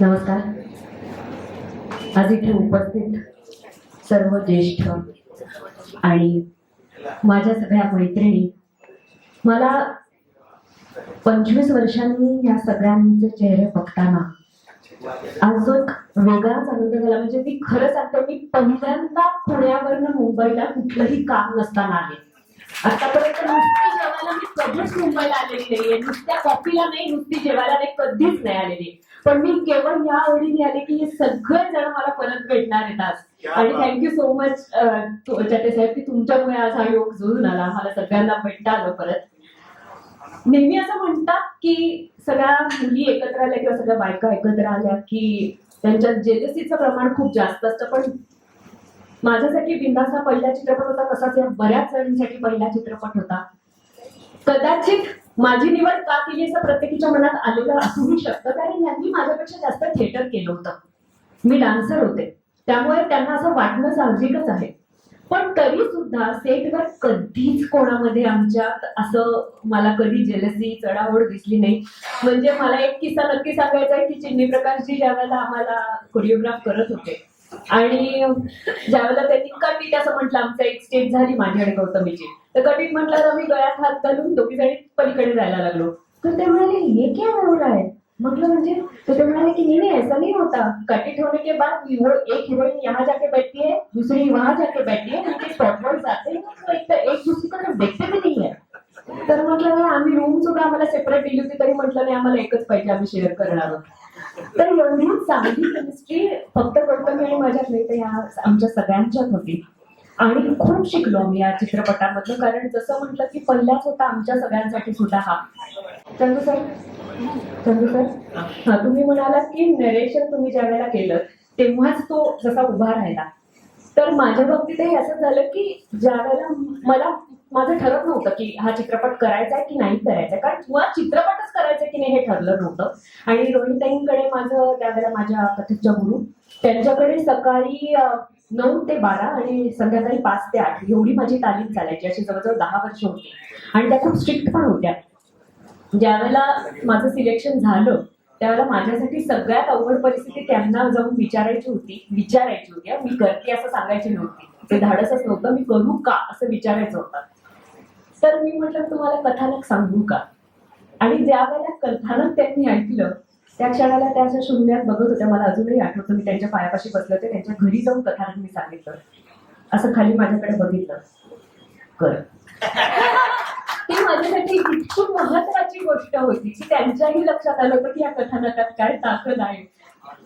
नमस्कार. आज इथे उपस्थित सर्व ज्येष्ठ आणि माझ्या सगळ्या मैत्रिणी, मला 25 वर्षांनी या सगळ्यांचे चेहरे बघताना आज जो एक वेगळाच आनंद झाला. म्हणजे मी खरं सांगते, मी पहिल्यांदा पुण्यावरनं मुंबईला कुठलंही काम नसताना आले. आतापर्यंत नुसती जेवायला मी कधीच मुंबईला आलेली नाहीये, नुसत्या कॉफीला नाही, नुसती जेवायला नाही, कधीच नाही आलेली. पण मी केवळ या आवडीने आले की हे सगळे जण मला परत भेटणार आहेत आज. आणि थँक्यू सो मच जटे साहेब की तुमच्यामुळे आज हा योग जुळून आला, मला सगळ्यांना भेटता आलं परत. नेहमी असं म्हणतात की सगळ्या मुली एकत्र आल्या किंवा सगळ्या बायका एकत्र आल्या की त्यांच्यात जेलसीचं प्रमाण खूप जास्त असतं. पण माझ्यासाठी बिंदास हा पहिला चित्रपट होता, तसाच या बऱ्याच जणांसाठी पहिला चित्रपट होता. कदाचित माझी निवड का केली असं प्रत्येकीच्या मनात आलेलं असूही शकतं, कारण यांनी माझ्यापेक्षा जास्त थिएटर केलं होतं. मी डान्सर होते, त्यामुळे त्यांना असं वाटणं साहजिकच आहे. पण तरी सुद्धा सेटवर कधीच कोणामध्ये आमच्यात असं मला कधी जेलसी चढाओढ दिसली नाही. म्हणजे मला एक किस्सा नक्की सांगायचा आहे की चिन्नी प्रकाशजी ज्यावेळेला आम्हाला कोरिओग्राफ करत होते आणि ज्यावेळेला त्यांनी कटीट असं म्हटलं, आमचं एक स्टेज झाली माझी आणि गौतमीची, तर कटीट म्हटलं, मी गळ्यात हात घालून दोघी जणी पलीकडे जायला लागलो. तर ते म्हणाले हे क्या हो रहा है, म्हटलं म्हणजे. तर ते म्हणाले की नहीं ऐसा नहीं होता, कटिट होने के बाद एक हीरोइन यहाँ जाके बैठती है, दूसरी वहां जाके बैठती है, उनके स्पॉटवर्ड जाते हैं तो एक दूसरी को देखते भी नहीं है. तर म्हटलं आम्ही रूम सुद्धा आम्हाला सेपरेट दिली होती, तरी म्हटलं नाही आम्हाला एकच पाहिजे, आम्ही शेअर करणार आहोत. तर एवढी चांगली केमिस्ट्री फक्त गौतमी आणि माझ्यात नाही तर या आमच्या सगळ्यांच्यात होती. आणि खूप शिकलो आम्ही या चित्रपटामधलं, कारण जसं म्हटलं की पहिलाच होता आमच्या सगळ्यांसाठी सुद्धा हा. चंदू सर हा, तुम्ही म्हणालात की नरेशन तुम्ही ज्या वेळेला केलं तेव्हाच तो जसा उभा राहिला. तर माझ्या बाबतीतही असं झालं की ज्या वेळेला मला माझं ठरत नव्हतं की हा चित्रपट करायचा आहे की नाही करायचा, कारण मुळात चित्रपटच करायचा की नाही हे ठरलं नव्हतं. आणि रोहिणीताईंकडे माझं त्यावेळेला माझ्या कथकच्या गुरु, त्यांच्याकडे सकाळी 9 ते 12 आणि संध्याकाळी 5 ते 8 एवढी माझी तालीम चालायची. अशी जवळजवळ 10 वर्ष होती आणि त्या खूप स्ट्रिक्ट पण होत्या. ज्यावेळेला माझं सिलेक्शन झालं त्यावेळेला माझ्यासाठी सगळ्यात अवघड परिस्थिती त्यांना जाऊन विचारायची होती. मी करते असं सांगायची नव्हती, ते धाडसच नव्हतं. मी करू का असं विचारायचं होतं. तर मी म्हटलं तुम्हाला कथानक सांगू का. आणि ज्या वेळेला कथानक त्यांनी ऐकलं त्या क्षणाला त्या अशा शून्यात बघत होत्या. मला अजूनही आठवतं, मी त्यांच्या पायापाशी बसले होते, त्यांच्या घरी जाऊन कथानक मी सांगितलं. असं खाली माझ्याकडे बघितलं, कर. ती माझ्यासाठी इतकी महत्वाची गोष्ट होती की त्यांच्याही लक्षात आलं होतं की या कथानकात काय ताकद आहे.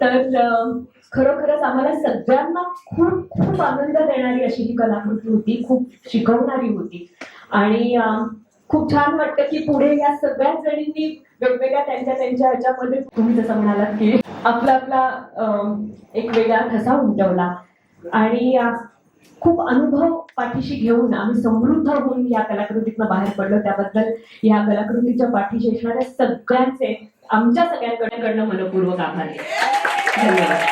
तर खरोखरच आम्हाला सगळ्यांना खूप खूप आनंद देणारी अशी ही कलाकृती होती, खूप शिकवणारी होती. आणि खूप छान वाटतं की पुढे या सगळ्याच जणींनी वेगवेगळ्या त्यांच्या ह्याच्यामध्ये तुम्ही जसं म्हणालात की आपला एक वेगळा ठसा उमटवला आणि खूप अनुभव पाठीशी घेऊन आम्ही समृद्ध होऊन या कलाकृतीतनं बाहेर पडलो. त्याबद्दल या कलाकृतीच्या पाठीशी असणाऱ्या सगळ्यांचे आमच्या सगळ्यांकडनं मनपूर्वक आभार. धन्यवाद.